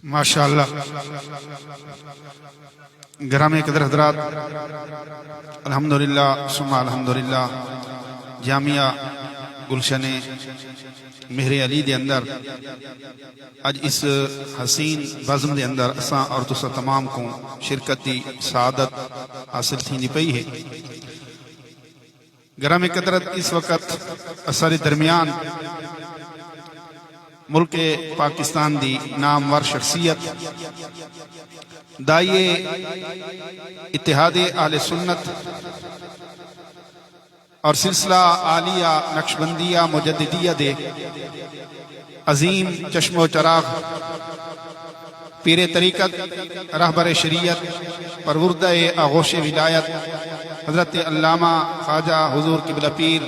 ماشاءاللہ گرامی قدر حضرات، الحمدللہ ثم الحمدللہ جامعہ گلشن مہر علی دے اندر اج اس حسین بزم دے اندر اساں اور تساں تمام کو شرکت دی سعادت حاصل تھی پئی ہے۔ گرامی قدرت، اس وقت اثر درمیان ملک پاکستان دی نامور شخصیت دائی اتحاد اہل سنت اور سلسلہ عالیہ نقشبندیہ مجددیہ دے عظیم چشم و چراغ پیر طریقت رہبر شریعت پروردہ آغوش ولایت حضرت علامہ خواجہ حضور قبلہ پیر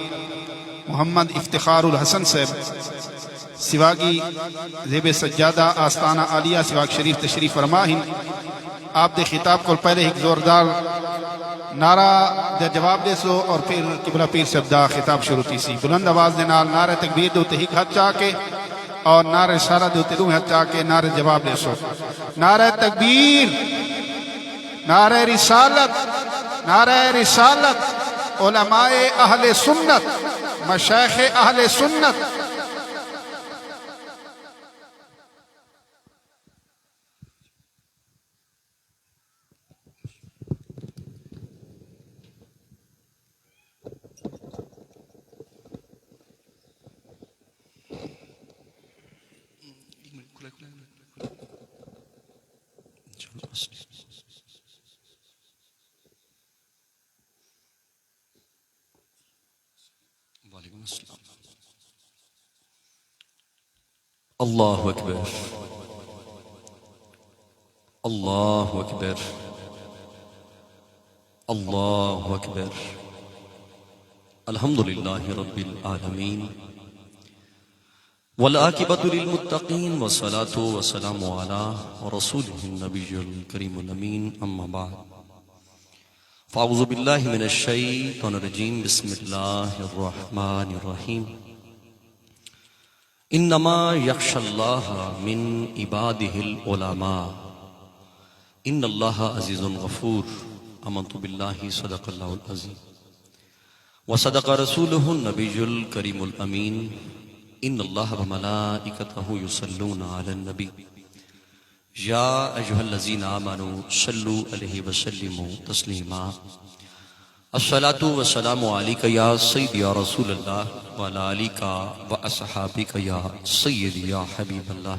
محمد افتخار الحسن صاحب سواگی زیب سجادہ آستانہ عالیہ سواگ شریف تشریف فرما ہیں۔ آپ دے خطاب کو پہلے ایک زوردار نعرہ دے جواب دے سو اور پھر قبلہ پیر صاحب دا خطاب شروع تھی سی۔ بلند آواز دے نال نعرہ تکبیر دے اتے ہی ہاتھ چاہ کے اور نعرہ رسالہ دے اتے ہاتھ چاہ کے نعرہ جواب دے سو۔ نعرہ تکبیر، نعرہ رسالت، نعرہ رسالت، علماء اہل سنت، مشایخ اہل سنت۔ اللہ اکبر، اللہ اکبر، اللہ اکبر۔ الحمدللہ رب العالمین والعاقبۃ للمتقین والصلاة والسلام علی رسولہ النبی الکریم الامین، اما بعد فاعوذ باللہ من الشیطان الرجیم، بسم اللہ الرحمن الرحیم۔ انما یخشی اللہ من عبادہ العلماء ان اللہ عزیز غفور۔ آمنت باللہ صدق اللہ العظیم وصدق رسولہ النبی الکریم الامین۔ ان اللہ وملائکتہ یصلون علی النبی یا ایھا الذین آمنوا صلوا علیہ وسلموا تسلیما۔ الصلاۃ والسلام علیک یا سیدی یا رسول اللہ وعلی آلک واصحابک یا سیدی یا حبیب اللہ۔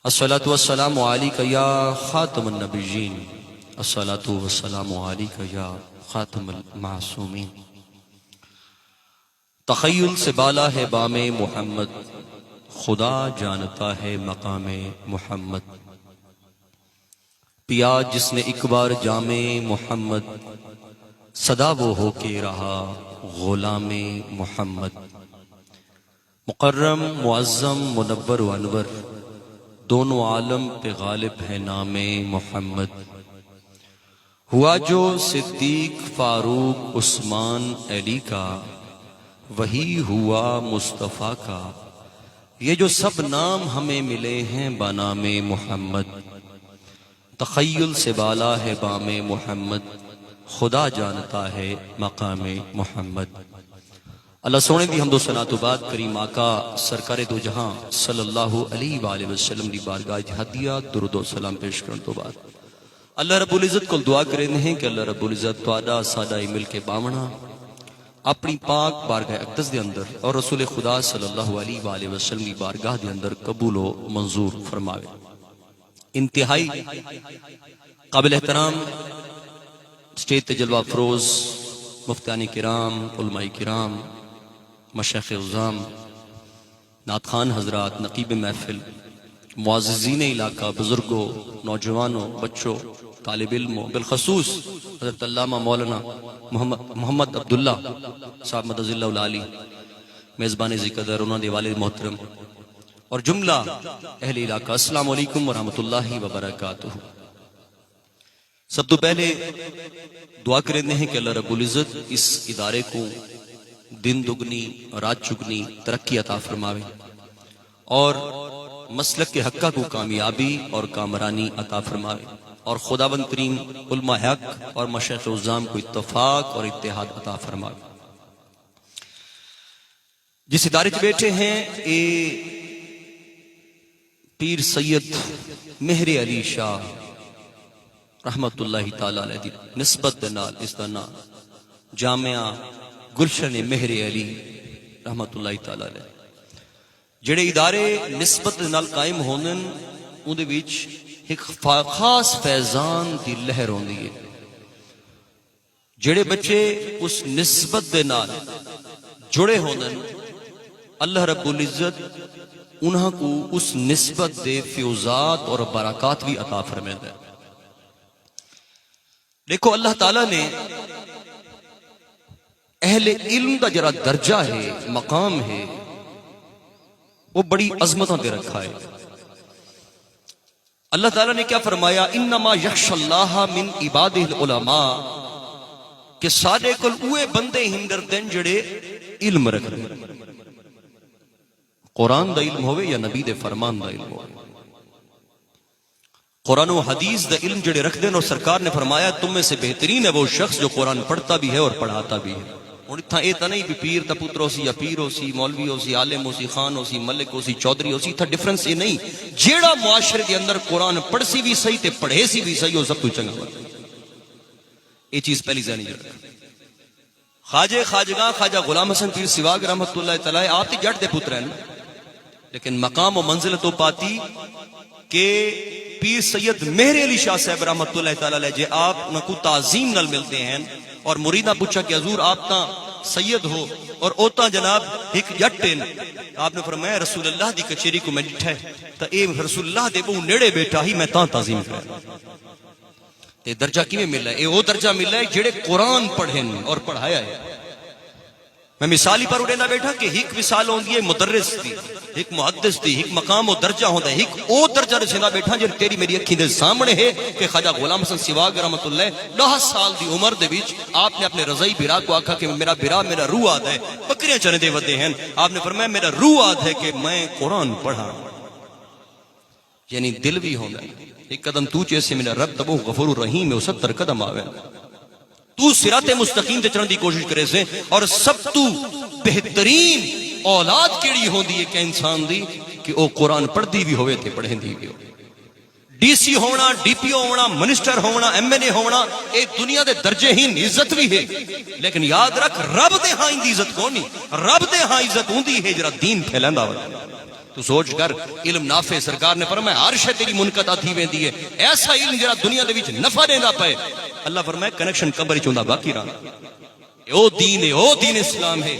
الصلاۃ والسلام علیک یا خاتم النبیین، الصلاۃ والسلام علیک یا خاتم المعصومین۔ تخیل سے بالا ہے بام محمد، خدا جانتا ہے مقام محمد۔ پیا جس نے ایک بار جام محمد، صدا وہ ہو کے رہا غلام محمد۔ مکرم معظم منور و انور، دونوں عالم پہ غالب ہے نام محمد۔ ہوا جو صدیق فاروق عثمان علی کا، وہی ہوا مصطفیٰ کا۔ یہ جو سب نام ہمیں ملے ہیں بنام محمد۔ تخیل سے بالا ہے بام محمد، خدا جانتا ہے مقام محمد۔ اللہ سونے دی حمد و ثنا تو بعد کریم آقا سرکار دو جہاں صلی اللہ علیہ وآلہ وسلم دی بارگاہ جہادیہ درود و سلام پیش کرن تو بعد اللہ رب العزت کو دعا کریں ہیں کہ اللہ رب العزت تواڈا ساڈا مل کے باونا اپنی پاک بارگاہ اقدس دے اندر اور رسول خدا صلی اللہ علیہ وآلہ وسلم دی بارگاہ دے اندر قبول و منظور فرماوے۔ انتہائی قابل احترام اسٹیج تے جلوہ افروز مفتیان کرام، علماء کرام، مشایخ عظام، نعت خوان حضرات، نقیب محفل، معززین علاقہ، بزرگوں، نوجوانوں، بچوں، طالب علموں، بالخصوص حضرت علامہ مولانا محمد عبداللہ صاحب مدظ اللہ العالی میزبان ذکر، انہوں نے والد محترم اور جملہ اہل علاقہ، السلام علیکم ورحمۃ اللہ وبرکاتہ۔ سب تو پہلے دعا کریں ہیں کہ اللہ رب العزت اس ادارے کو دن دگنی رات چگنی ترقی عطا فرماوے اور مسلک کے حقہ کو کامیابی اور کامرانی عطا فرمائے، اور خداوند کریم علماء حق اور مشائخ عظام کو اتفاق اور اتحاد عطا فرمائے۔ جس ادارے چ بیٹھے ہیں اے پیر سید مہر علی شاہ رحمت اللہ تعالی علیہ دی نسبت دے نال اس دا نام جامعہ گلشن مہر علی رحمت اللہ تعالی علیہ، جڑے ادارے نسبت دے نال قائم ہوندن اون دے وچ ایک خاص فیضان دی لہر ہوندی ہے۔ جڑے بچے اس نسبت دے نال جڑے ہوندن اللہ رب العزت انہاں کو اس نسبت دے فیوزات اور برکات بھی عطا فرمائے۔ دیکھو اللہ تعالیٰ نے اہل علم دا جرا درجہ ہے، مقام ہے، وہ بڑی عظمتوں دے رکھا ہے۔ اللہ تعالیٰ نے کیا فرمایا؟ انما یخشى اللہ من عبادہ العلماء، کہ سارے کل اوے بندے ہمدردن جڑے علم رکھ رہے ہیں، قرآن دا علم ہوئے یا نبی دے فرمان دا علم ہوئے، قرآن و حدیث دا علم جڑے رکھ دیں، اور سرکار نے فرمایا تم میں سے بہترین ہے وہ شخص جو قرآن پڑھتا بھی ہے اور پڑھاتا بھی ہے۔ اور اتنا یہ تا نہیں بھی پیر تا پتر ہو سی یا پیر ہو سی، مولوی ہو سی، عالم ہو سی، خان ہو سی، ملک ہو سی، چودھری ہو سی، اتنا ڈیفرنس یہ نہیں، جیڑا معاشرے دے اندر قرآن پڑھ سی بھی صحیح تے پڑھے سی بھی صحیح، ہو سب تو چنگا ہوتا ہے۔ یہ چیز پہلی ذہنی جڑا خواجہ خواجگاں خواجہ غلام حسن پیر سواگ رحمت اللہ تعالی آپ تے جٹ دے پتر ہیں، لیکن مقام و منزل تو پاتی کہ پیر سید مہر علی شاہ صاحب رحمت اللہ تعالی علیہ جے آپ نہ کو تعظیم نال ملتے ہیں، اور مریدہ پوچھا کہ حضور آپ تا سید ہو اور اوتا جناب ایک جٹ ہیں، آپ نے فرمایا رسول اللہ دی کچھری کو میں ڈٹھا ہے تا اے رسول اللہ دے بہو نیڑے بیٹھا ہی میں تا تعظیم کرا۔ تے درجہ کیویں ملا ہے؟ اے وہ درجہ ملا ہے جڑے قرآن پڑھن اور پڑھایا ہے۔ میں مثالی پر اڑے نہ بیٹھا کہ ایک مثال ہوندی ہے مدرس دی، ایک محدث دی، ایک مقام و درجہ ہوندا ہے، ایک او درجہ رسیدہ بیٹھا جے تیری میری اکھیں دے سامنے ہے کہ خواجہ غلام حسن سواگ رحمت اللہ 10 سال دی عمر دے وچ آپ نے اپنے رضائی برا کو آکھا کہ میرا برا میرا روح آد ہے، بکریاں چنے دے ودے ہیں، آپ نے فرمایا میرا روح آد ہے کہ میں قرآن پڑھا، یعنی دل بھی ہوندا ہے ایک قدم تو جیسے میرا رب تبو غفور الرحیم ہے، 70 قدم آوے تو صراط مستقیم تے چلن دی کوشش کرے سے، اور سب تو بہترین اولاد کیڑی ہوندی ہے کہ انسان دی کہ او قرآن پڑھ دی بھی ہوئے تے پڑھیں دی بھی ہو۔ ڈی سی ہونا، ڈی پی او ہونا، منسٹر ہونا، ایم این اے ہونا، اے دنیا دے درجے ہی عزت بھی ہے، لیکن یاد رکھ رب دے ہاں دی عزت کونی، رب دے ہاں عزت ہوندی ہے جرا دین پھیلندا ہو۔ تو سوچ کر علم نافع، سرکار نے فرمایا عرش تیری منقطع تھی ویندی ہے، ایسا علم جرا دنیا دے وچ نفع دیندا پئے، اللہ فرمایا کنیکشن قبر وچ ہوندا باقی رہنا۔ او دین ہے، او دین اسلام ہے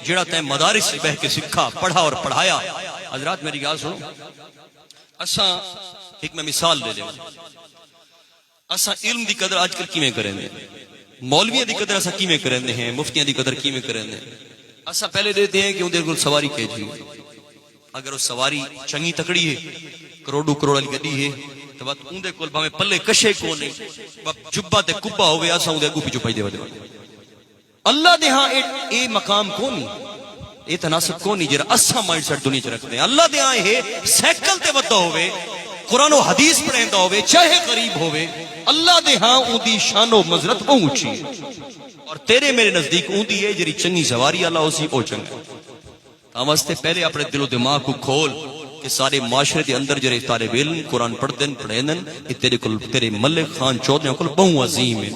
جڑا تے مدارس بہ کے سکھا، پڑھا اور پڑھایا۔ حضرات میری گل سنو، اساں ایک میں مثال دے دوں، اساں علم دی قدر آج کل کیویں کریں دے، مولویاں دی قدر اساں کیویں کریں دے ہیں، مفتیاں دی قدر کیویں کریں دے، اساں پہلے دیتے ہیں کہ اون دے کول سواری کیجی، اگر وہ سواری چنگی تکڑی ہے، کروڑوں کروڑ والی گڈی ہے، تو بات اون دے کول بھاویں پلے کشے کو نہیں، جبا تے کبا ہوے اساں اون دے اگوں پیچھے پئی دے ودے۔ اللہ دے ہاں اے مقام کونی، اے تناسب کونی جڑا اساں مائنڈ سیٹ دنیا چ رکھدے ہیں۔ اللہ دے ہاں اے سائیکل تے ودا ہوے، قرآن و حدیث پڑھیندا ہوے، چاہے غریب ہوے، اللہ دے ہاں اون دی شان و منزلت بہت اونچی ہے، اور تیرے میرے نزدیک اون دی ہے جڑی چنگی سواری اللہ اسی او چنگا۔ تاں واسطے پہلے اپنے دل و دماغ کو کھول کہ سارے معاشرے دے اندر جڑے طالب علم قرآن پڑھدن پڑھیندن اے تیرے کول تیرے ملک خان چودھریاں کول بہت عظیم ہے،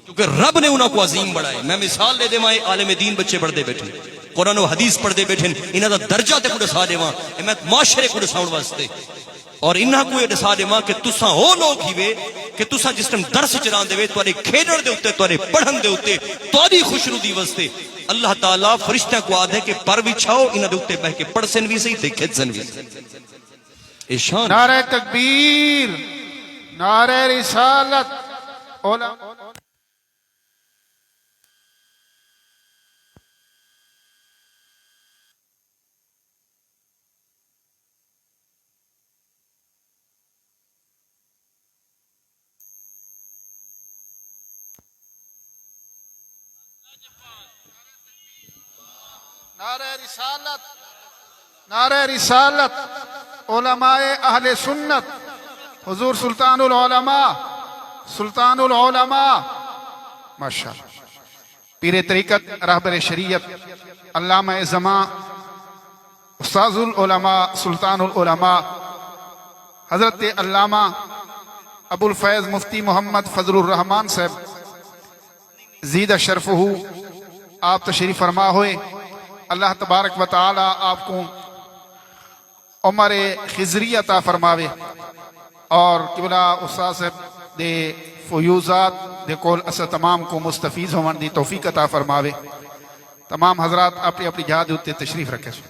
کیونکہ رب نے انہاں کو عظیم بڑھائے۔ میں مثال دے دیواں، عالم دین بچے پڑھدے بیٹھے، قرآن و حدیث پڑھدے بیٹھے، انہاں دا درجہ تے کو دسا دیواں، میں معاشرے کو دساؤن واسطے، اور انہاں کو یہ دسا دیواں کہ تساں او لوگ ہی وے کہ تساں جس ٹائم درس چلان دے وے تواڈے کھیڈن دے اوتے، تواڈے پڑھن دے اوتے، تواڈی خوشنودی واسطے اللہ تعالیٰ فرشتہ کو آدھے کہ پر بچھاؤ انہاں دے اوتے بیٹھ کے پڑھ سن وی صحیح تے کھد سن وی صحیح۔ اے شان نعرہ تکبیر، نعرہ رسالت، علماء نعرہ رسالت، نعرہ رسالت، علماء اہل سنت حضور سلطان العلماء ماشاءاللہ پیر طریقت رہبر شریعت علامہ زمان استاذ العلماء سلطان العلماء حضرت علامہ ابو الفیض مفتی محمد فضل الرحمان صاحب زیدہ شرفہ آپ تشریف فرما ہوئے. اللہ تبارک و تعالی آپ کو عمر خضری عطا فرماوے اور قبلہ استاد صاحب دے فیوزات دے کول اسا تمام کو مستفیض ہون دی توفیق عطا فرماوے. تمام حضرات اپنی اپنی جہاد اتے تشریف رکھے سو.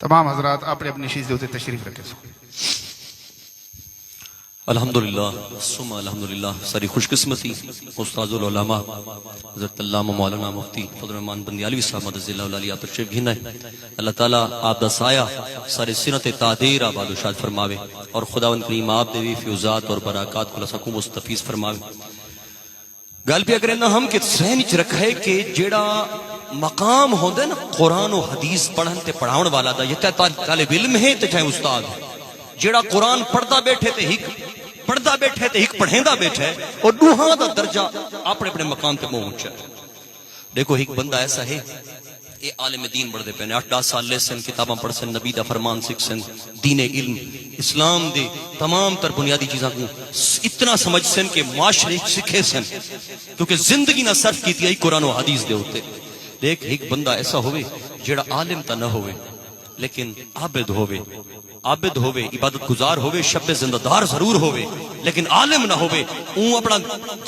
تمام حضرات اپنے اپنی شیز ہوتے تشریف رکھے سو. الحمدللہ ثم الحمدللہ. ساری خوش قسمتی استاذ العلماء حضرت علامہ مولانا مفتی فضل الرحمان بندیالوی صاحب مدد اللہ علیہ تشریف گھنا ہے. اللہ تعالیٰ آپ دا سایہ سارے سنت تعدیر آباد و شاد فرماوے اور خداوند کریم آپ دے بھی فیوزات اور برکات کو لسکوں مستفیض فرماوے. گل پہ اگر ہم کہ ذہن وچ رکھے کہ جیڑا مقام ہوندے نا قرآن و حدیث پڑھن تے پڑھاون والا دا یہ طالب علم ہے تے چاہے استاد جیڑا قرآن پڑھدا بیٹھے تے ہک پڑھدا بیٹھے تے ہک پڑھیندا بیٹھے اور دوہاں دا درجہ اپنے اپنے مقام تے پہنچا ہے. دیکھو ایک بندہ ایسا ہے یہ عالم دین بڑھ دے پہنے 8-10 سال لے سن کتاباں پڑھ سن نبی دا فرمان سکھ سن دین علم اسلام دے تمام تر بنیادی چیزاں کو اتنا سمجھ سن کہ معاشرے سکھے سن کیونکہ زندگی نہ صرف کیتی ہے قرآن و حدیث دے ہوتے. دیکھ ایک بندہ ایسا ہوئے جیڑا عالم تا نہ ہوئے لیکن عابد ہوئے عبادت گزار ہوئے شب زندہ دار ضرور ہوئے لیکن عالم نہ ہوئے اون اپنا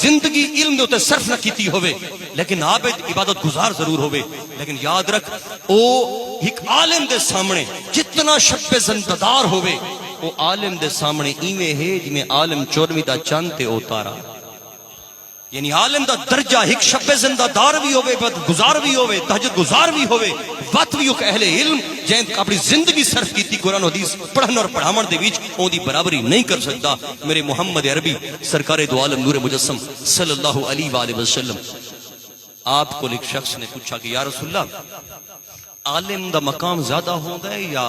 زندگی علم دے ہوتے صرف نہ کیتی ہوئے لیکن عابد عبادت گزار ضرور ہوئے. لیکن یاد رکھ او ایک عالم دے سامنے جتنا شب زندہ دار ہوئے وہ عالم دے سامنے ایویں ہے جی میں عالم 24 دا چاند تے او تارا. یعنی عالم دا درجہ ایک شب زندہ دار بھی ہوئے گزار بھی ہوئے تہجد گزار بھی ہوئے وقت بھی اہل علم جن اپنی زندگی صرف کیتی قرآن و حدیث پڑھن اور پڑھاون دے وچ اون دی برابری نہیں کر سکتا. میرے محمد عربی سرکار دو عالم نور مجسم صلی اللہ علیہ وآلہ وسلم آپ کو ایک شخص نے پوچھا کہ یا رسول اللہ عالم دا مقام زیادہ ہوندا ہے یا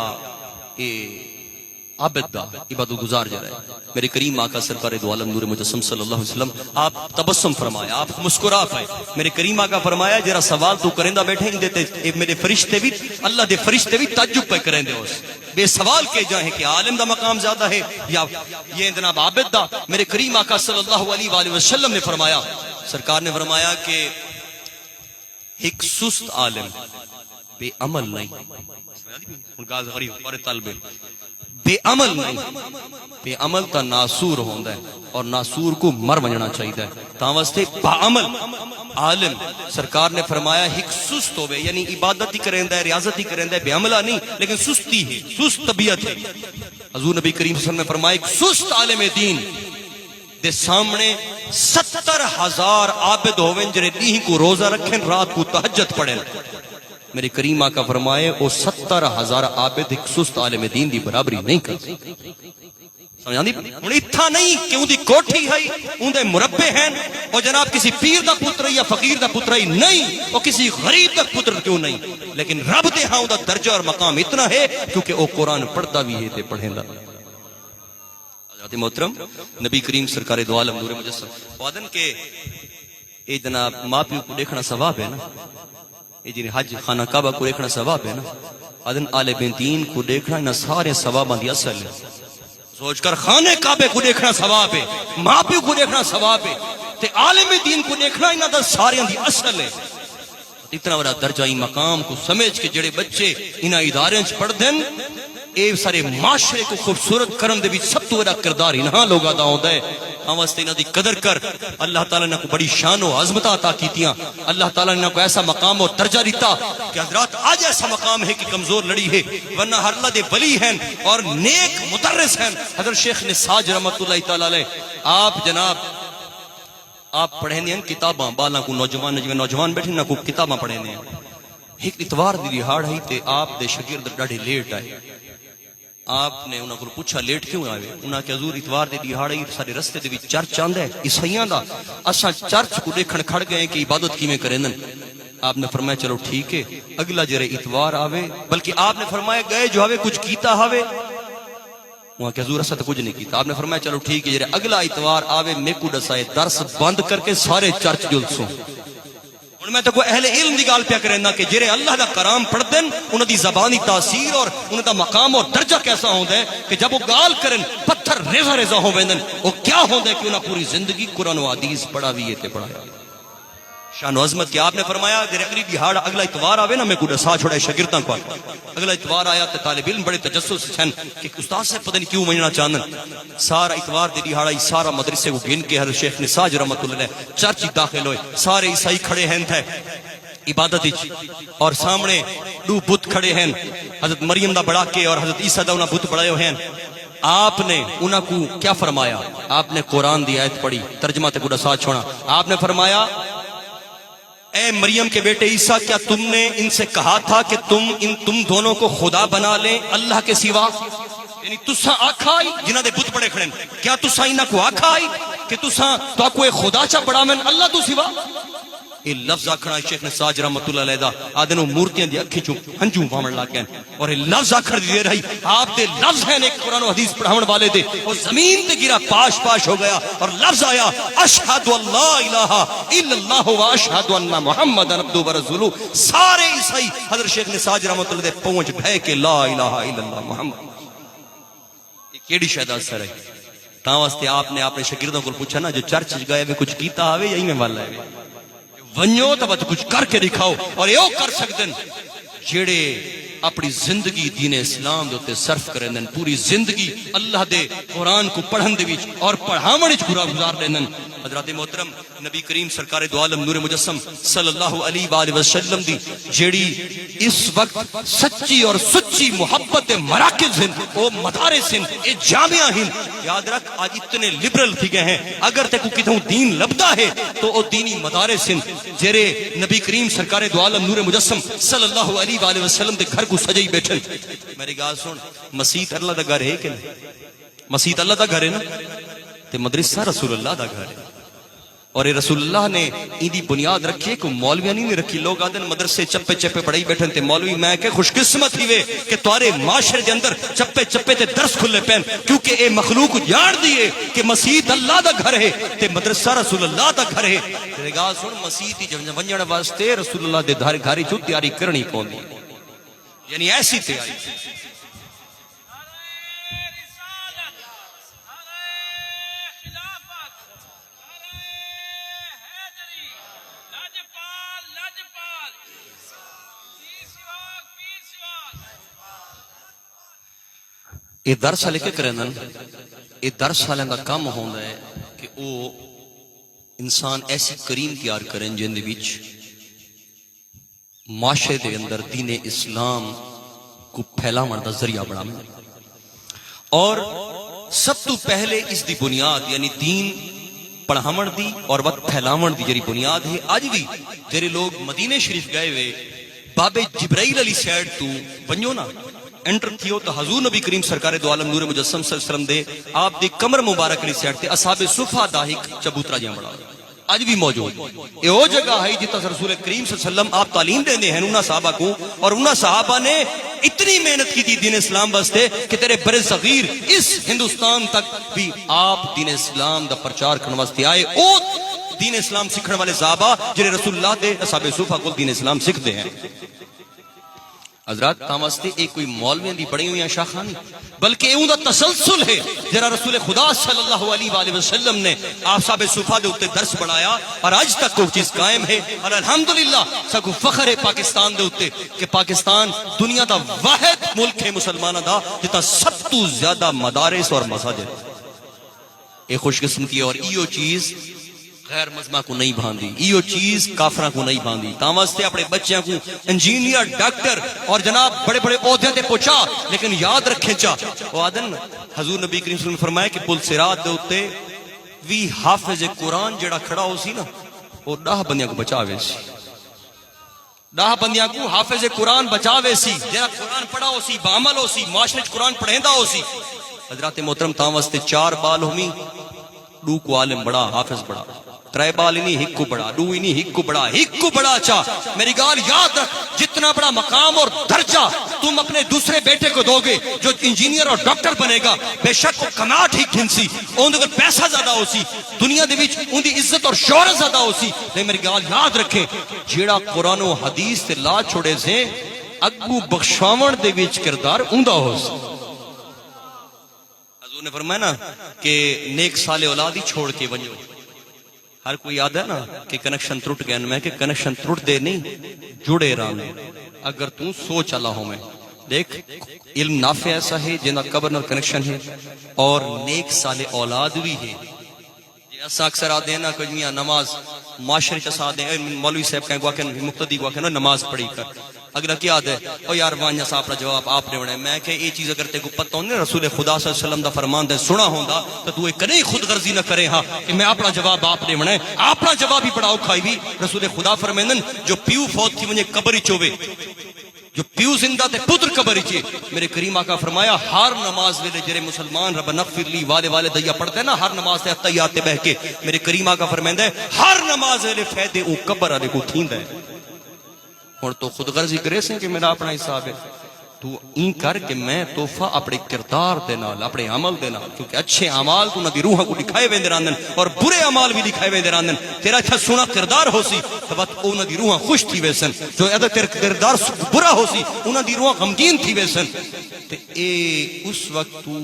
عابد دا عبادت گزار جڑا ہے. میرے کریم آقا سرکار دو عالم نور مجسم صلی اللہ علیہ وسلم آپ تبسم فرمایا آپ مسکرا پائے. میرے کریم آقا فرمایا جرا سوال تو کریندا بیٹھے ان دیتے میرے فرشتے بھی اللہ دے فرشتے بھی تعجب پہ کریندے اس بے سوال کے جائیں کہ عالم دا مقام زیادہ ہے یا یہ جناب عابد دا. میرے کریم آقا صلی اللہ علیہ وآلہ وسلم نے فرمایا سرکار نے فرمایا کہ ایک سست عالم بے عمل نہیں بے عمل نہیں بے عمل تا ناسور ہوندا ہے اور ناسور کو مر ونجنا چاہیے تا واسطے با عمل عالم سرکار نے فرمایا ایک سست ہوئے یعنی عبادت ہی کریندا ہے ریاضت ہی کریندا ہے بے عملہ نہیں لیکن سستی ہے سست طبیعت ہے. حضور نبی کریم صلی اللہ علیہ وسلم نے فرمایا ایک سست عالم دین دے سامنے 70,000 عابد ہوئیں جنہیں دین کو روزہ رکھیں رات کو تہجد پڑھیں. میرے کریم آقا فرمائے وہ 70,000 عابد ایک سست عالم دین دی برابری نہیں کر سمجھا دی. انہیں اتھا نہیں کہ ان دی کوٹھی ہے ان دے مربع ہیں اور جناب کسی پیر دا پتر یا فقیر دا پتر نہیں اور کسی غریب دا پتر کیوں نہیں لیکن رب دے ہاں ان دا درجہ اور مقام اتنا ہے کیونکہ وہ قرآن پڑھتا بھی ہے تے پڑھیں دا. محترم نبی کریم سرکار دو عالم نور مجسم وعدن کے اے جناب ماں پیو کو دیکھنا ثواب ہے نا اے جنہیں حج خانہ کعبہ کو دیکھنا ثواب ہے نا وعدن آل بنتین کو دیکھنا انہا سارے ثواباں دی اصل ہے. سوچ کر خانہ کعبہ کو دیکھنا ثواب ہے ماں پیو کو دیکھنا ثواب ہے تے عالم دین کو دیکھنا انہا دا سارے دی اصل ہے. اتنا بڑا درجہ مقام کو سمجھ کے جڑے بچے انہا ادارے پڑھ دیں اے سارے معاشرے کو خوبصورت کرن دے بھی سب تو بڑا کردار انہاں لوگ ادا ہوتا ہے. ہم واسطے انہاں دی قدر کر. اللہ تعالیٰ نے کو بڑی شان و عظمت عطا کیتیاں. اللہ تعالیٰ نے کو ایسا مقام اور درجہ دیتا کہ حضرات آج ایسا مقام ہے کہ کمزور لڑی ہے ورنہ ہر اللہ دے ولی ہیں اور نیک مدرس ہیں. حضرت شیخ نساج رحمت اللہ تعالیٰ علیہ آپ جناب آپ پڑھیں ہیں کتاباں بالاں کو نوجوان بیٹھے نہ کو کتاباں پڑھیں ہیں ایک اتوار دی دیہاڑ ہے تے آپ دے شاگرد ڈاڈے لیٹ آئے. آپ نے انہاں کو پوچھا لیٹ کیوں آئے؟ انہاں کہ حضور اتوار دی دیہاڑ ہے سارے رستے دے وچ چرچ آندا ہے عیسائیاں دا، اساں چرچ کو دیکھن کھڑ گئے کہ عبادت کیویں کرن. آپ نے فرمایا چلو ٹھیک ہے اگلا جرے اتوار آوے، بلکہ آپ نے فرمایا گئے جو ہوے کچھ کیتا ہوے. وہاں کہ حضور اسا تو کچھ نہیں کیتا. آپ نے فرمایا چلو ٹھیک ہے جرے اگلا اتوار آوے میں کو دسائے درس بند کر کے سارے چرچ جلسوں. ہن میں تو کوئی اہل علم دی گل پیا کرنا کہ جڑے اللہ دا کلام پڑھ دین انہاں دی زبانی تاثیر اور انہاں دا مقام اور درجہ کیسا ہوندا ہے کہ جب وہ گال کرن پتھر ریزا ریزا ہو ویندن. وہ کیا ہوندا ہے کہ انہاں پوری زندگی قرآن و حدیث پڑھا وی تے پڑھایا. شان و عظمت کہ آپ نے فرمایا جڑے اگلی دیہاڑ اگلا اتوار آوے نا میں کو دسا چھوڑے شاگرداں کو. اگلا اتوار آیا تے طالب علم بڑے تجسس چھن کہ استاد سے پتہ نہیں کیوں مننا چاہن. سارا اتوار دی دیہاڑا سارا مدرسے کو گن کے ہر شیخ نساج رحمتہ اللہ علیہ چرچ داخل ہوئے. سارے عیسائی کھڑے ہیں تھے عبادت وچ اور سامنے دو بت کھڑے ہیں، حضرت مریم دا بڑا کے اور حضرت عیسیٰ دا انہاں بت بڑھائے ہوئے ہیں. آپ نے انہاں کو کیا فرمایا؟ آپ نے قرآن دی آیت پڑھی، ترجمہ تے کو دسا چھوڑا. آپ نے فرمایا اے مریم کے بیٹے عیسیٰ کیا تم نے ان سے کہا تھا کہ تم دونوں کو خدا بنا لیں اللہ کے سوا؟ یعنی تساں آکھا ہی جنہاں دے بت بڑے کھڑے کیا تساں انہاں کو آکھا ہی کہ تساں تو کوئی خدا چا بڑا من اللہ تو سوا؟ یہ لفظ آکھنا شیخ نساج رحمۃ اللہ علیہ دا آدنو مورتیاں دی اکھی چوں ہنجوں پاون لگ گئے اور یہ لفظ آکھر دی رہی آپ دے لفظ ہیں ایک قرآن و حدیث پڑھاون والے دے اور زمین تے گرا پاش پاش ہو گیا اور لفظ آیا اشہد اللہ الہ الا اللہ و اشہد ان محمد عبدہ و رسولہ. سارے عیسائی حضرت شیخ نساج رحمۃ اللہ دے پہنچ بھے کہ لا الہ الا اللہ محمد. یہ کیڑی شاید اثر ہے؟ تاں واسطے آپ نے اپنے شاگردوں کو پوچھا نا جو چرچ گئے وہ کچھ کیتا ہوے یا ایویں والا ہے ونجو تو بس کچھ کر کے دکھاؤ. اور یہ کر سکتن جڑے اپنی زندگی دین اسلام دے صرف کریں دن پوری زندگی اللہ دے قرآن کو پڑھن دے وچ اور پڑھاون وچ پورا گزار لیندن. حضرات محترم نبی کریم سرکار دو عالم نور مجسم صلی اللہ علیہ وآلہ وسلم دی جیڑی اس وقت سچی اور سچی محبت مراکز ہیں وہ مدارس ہیں اے جامعہ ہیں. یاد رکھ آج اتنے لبرل تھی گئے ہیں اگر تے کو کتوں دین لبدا ہے تو وہ دینی مدارس ہیں جیرے نبی کریم سرکار دو عالم نور مجسم صلی اللہ علیہ وآلہ وسلم دے گھر کو سجائی بیٹھے. میری گال سن مسجد اللہ دا گھر ہے کہ نہیں؟ مسجد اللہ دا گھر ہے نا تے مدرسہ رسول اللہ دا گھر ہے اور رسول اللہ نے ایدی بنیاد رکھی کہ مولویاں نہیں رکھی. لوگ آدھن مدرسے چپے چپے پڑھائی بیٹھن تے مولوی میں کہ خوش قسمت ہی وے کہ تمہارے معاشرے دے اندر چپے چپے تے درس کھلے پین کیونکہ اے مخلوق جان دیے کہ مسجد اللہ دا گھر ہے تے مدرسہ رسول اللہ دا گھر ہے. تے گال سن مسجد دی ونجن واسطے رسول اللہ دے گھر چوں تیاری کرنی پوندی یعنی ایسی تیاری. یہ درس والے کیا کریں یہ درس والے کا کام ہوتا ہے کہ وہ انسان ایسی کریم تیار کریں جن دے وچ معاشرے دے اندر دین اسلام کو پھیلاون دا ذریعہ بناویں. اور سب تو پہلے اس دی بنیاد یعنی دین پڑھاون دی اور وقت پھیلاون دی جڑی بنیاد ہے. اج بھی جڑے لوگ مدینے شریف گئے ہوئے بابے جبرائیل علی سائیڈ تو ونجو نا انٹر تھیو تو حضور نبی کریم سرکار دو عالم نور مجسم صلی اللہ علیہ وسلم دے آپ دی کمر مبارک علی سائیڈ تے اصحاب صفہ دا ایک چبوترا جہاں بڑا اج بھی موجود. یہ وہ جگہ ہے جتا رسول کریم صلی اللہ علیہ وسلم آپ تعلیم دیندے ہیں انہاں صحابہ کو اور انہاں صحابہ نے اتنی محنت کی تھی دین اسلام واسطے کہ تیرے بر صغیر اس ہندوستان تک بھی آپ دین اسلام دا پرچار کرنے واسطے آئے. او دین اسلام سکھنے والے صحابہ جنہیں رسول اللہ دے اصحاب صفہ کو دین اسلام سکھتے ہیں. حضرات تامستے ایک کوئی مولویاں دی بڑی ہوئی شاخہ نہیں بلکہ اون دا تسلسل ہے جرا رسول خدا صلی اللہ علیہ وآلہ وسلم نے آپ صحابہ صفہ دے اتے درس بڑھایا اور آج تک وہ چیز قائم ہے. اور الحمدللہ سکو فخر ہے پاکستان دے اتے کہ پاکستان دنیا دا واحد ملک ہے مسلمانہ دا جتا سب تو زیادہ مدارس اور مساجد. ایک خوش قسمتی اور ایو چیز غیر مذہباں کو نہیں بھاندی ایو چیز کافراں کو نہیں بھاندی. تاواستے اپنے بچیاں کو انجینئر ڈاکٹر اور جناب بڑے بڑے عہدے تے پہنچا لیکن یاد رکھیں چا وہ آدن حضور نبی کریم صلی اللہ علیہ وسلم نے فرمایا کہ پل صراط دے اوتے وی حافظ قرآن جڑا کھڑا ہو سی نا وہ 10 بندیاں کو بچاوے سی. ڈاہ بندیاں کو حافظ قرآن بچاوے سی جہاں قرآن پڑھا ہو سی بعمل ہو سی معاشرے قرآن پڑھیندا ہو سی. حضرات محترم تاں واسطے 4 بال ہومی ڈو کو عالم بڑا حافظ بڑا 3 بال ہی نہیں ہک کو بڑا ڈو ہی نہیں ہک کو بڑا اچھا. میری گال یاد رکھ جتنا بڑا مقام اور درجہ تم اپنے دوسرے بیٹے کو دو گے جو انجینئر اور ڈاکٹر بنے گا بے شک وہ کماٹ ہی کھنسی اون دے پیسہ زیادہ ہو سی دنیا دے وچ اون دی عزت اور شہرت زیادہ ہو سی. لیکن میری گال یاد رکھیں جیڑا قرآن و حدیث تے لا چھوڑے سے اگو بخشاون دے وچ کردار اوندا ہو سی. حضور نے فرمایا نا کہ نیک صالح اولاد ہی چھوڑ کے ونجو. ہر کوئی یاد ہے نا کہ کنیکشن ٹوٹ گیا. میں کہ کنیکشن ٹوٹ دے نہیں جڑے رہنے اگر تو سوچ اللہ ہوں. میں دیکھ علم نافع ایسا ہے جنہ قبر نہ کنیکشن ہے اور نیک صالح اولاد بھی ہے. ایسا اکثر آتے ہیں نا کچھ میاں نماز معاشرے چسا دیں مولوی صاحب کہیں گوا کہ مقتدی گوا کہ نماز پڑھی کر. اگلا کیا ہے او یار وانیا صاحب کا جواب آپ نے بنایا. میں کہ یہ چیز اگر تے کو پتہ ہوں نا رسول خدا صلی اللہ علیہ وسلم دا فرمان دے سنا ہوندا تو تو کدی خود غرضی نہ کرے ہاں کہ میں اپنا جواب آپ نے بنایا. اپنا جواب ہی بڑا اوکھا بھی. رسول خدا فرمائندن جو پیو فوت تھی ونجے قبر وچ ہوے جو پیو زندہ تے پتر قبر وچ. میرے کریم آقا فرمایا ہر نماز ویلے جڑے مسلمان رب نغفر لی والے والے دیا پڑھتے ہیں نا ہر نماز تے تحیات تے بیٹھ کے میرے کریم آقا فرمائندا ہے ہر نماز ویلے فائدے او قبر والے کو تھیندا ہے. اور تو خود غرضی کرے سے کہ میرا اپنا حساب ہے تو این کر کہ میں تحفہ اپنے کردار دے نال اپنے عمل دے نال کیونکہ اچھے اعمال تو انہاں دی روحاں کو دکھائے ویندے راندن اور برے اعمال بھی دکھائے ویندے راندن. تیرا اچھا سونا کردار ہو سی تو بات انہاں دی روحاں خوش تھی ویسن جو ادا تیرا کردار برا ہو سی انہاں دی روحاں غمگین تھی ویسن. تے اے اس وقت تو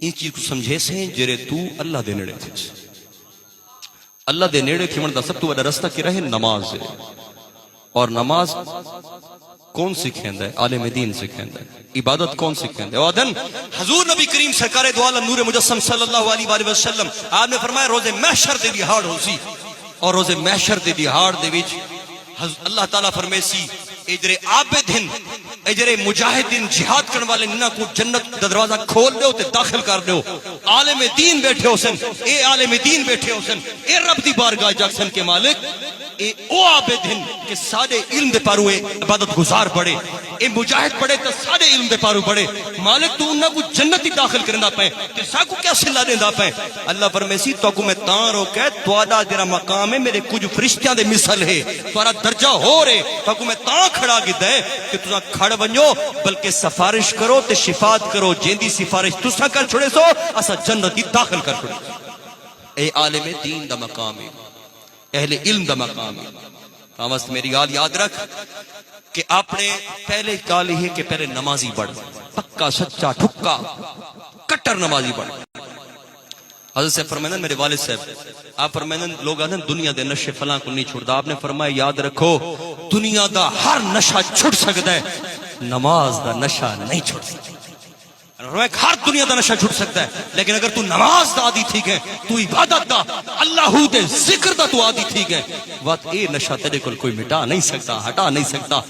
این چیز کو سمجھے سے جرے تو اللہ دے نیڑے تھے. اللہ دے نیڑے کھمن دا سب تو بڑا رستہ کی رہے نماز ہے. اور نماز کون سکھیندا ہے؟ عالم دین سکھیندا ہے. عبادت کون سکھیندا ہے؟ وعدن حضور نبی کریم سرکار دو عالم نور مجسم صلی اللہ علیہ وآلہ وسلم آپ نے فرمایا روز محشر دے دہاڑ ہو سی اور روز محشر دے دہاڑ دے وچ اللہ تعالیٰ فرمے سی اجرے عابد ہن اجرے مجاہد ہن جہاد کرن والے انہاں کو جنت دا دروازہ کھول دیو تے داخل کر دیو. عالم دین بیٹھے ہو سن اے عالم دین بیٹھے ہو سن اے رب دی بارگاہ جا سن کے مالک اے او عابد ہن کہ سارے علم دے پارو عبادت گزار بڑے اے مجاہد بڑے تو سارے علم دے پارو بڑے. مالک تو انہاں کو جنت ہی داخل کرندا پے تے ساکو کیا صلہ دیندا پے. اللہ فرمیسی تو کو میں تاں روکے تواڈا جڑا مقام ہے میرے کچھ فرشتیاں دے مثل ہے تہاڈا درجہ ہو رہے تو کو میں تاں کھڑا کیتا ہے کہ تساں کھڑ ونجو بلکہ سفارش کرو تے شفاعت کرو جیندی سفارش تساں کر چھڑے سو اسا جنت ہی داخل کر چھڑے. اے عالم دین دا مقام ہے اہل علم دا مقام ہے. تاوست میری گال یاد رکھ کہ اپنے پہلے کال ہے کہ پہلے نمازی بڑھ پکا سچا ٹھکا کٹر نمازی بڑھ. حضرت سے فرمائندن میرے والد صاحب آپ فرمائندن لوگ آدھیں دنیا دے نشے فلاں کو نہیں چھوڑتا. آپ نے فرمایا یاد رکھو دنیا دا ہر نشہ چھوڑ سکتا ہے نماز دا نشہ نہیں چھوڑ سکتا. ہر دنیا دا نشہ چھوٹ سکتا ہے لیکن اگر تو نماز دا عادی تھی گئے تو عبادت دا اللہ دے ذکر دا تو عادی تھی گئے وقت اے نشہ تیرے کو کوئی مٹا نہیں سکتا ہٹا نہیں سکتا.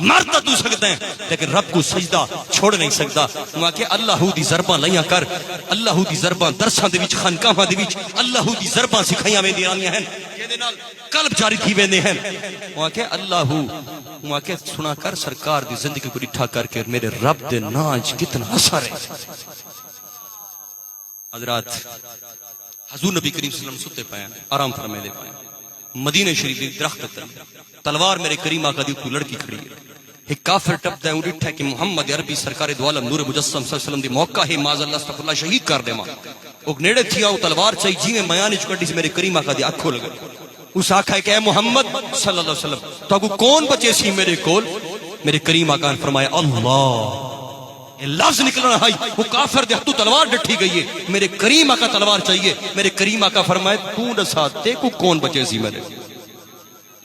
مرتا تو سکتے ہیں لیکن رب کو سجدہ چھوڑ نہیں سکتا. وہاں کہ اللہ دی ضرباں لیاں کر اللہ دی ضرباں درساں دے وچ خانقاہاں دے وچ اللہ دی ضرباں سکھائیاں ویندیاں ہیں جے نال قلب جاری تھی ویندے ہیں. وہاں کہ اللہ وہاں کہ سنا کر سرکار دی زندگی کو ڈٹھا کر کے میرے رب دے ناج کتنا اثر ہے. حضرات حضور نبی کریم صلی اللہ علیہ وسلم ستے پایا آرام فرمائے دے پایا مدینہ شریف دی درخت تلوار میرے کریم آقا دی کو لڑکی کھڑی ہے. ایک کافر ٹپ دے اٹھا کہ محمد عربی سرکار دو عالم نور مجسم صلی اللہ علیہ وسلم دی موقع ہے معاذ اللہ استغفر اللہ شہید کر دے ماں او نیڑے تھیا او تلوار چاہی جی میں میان چکڑی سے میرے کریم آقا دی آنکھوں لگے. اس آقا ہے کہ اے محمد صلی اللہ علیہ وسلم تو کو کون بچے سی میرے کول. میرے کریم آقا نے فرمایا اللہ. لفظ نکلنا ہے وہ کافر دے ہتھوں تلوار ڈٹھی گئی ہے میرے کریم آقا تلوار چاہیے. میرے کریم آقا فرمائے تو دسا تے کو کون بچے سی میرے.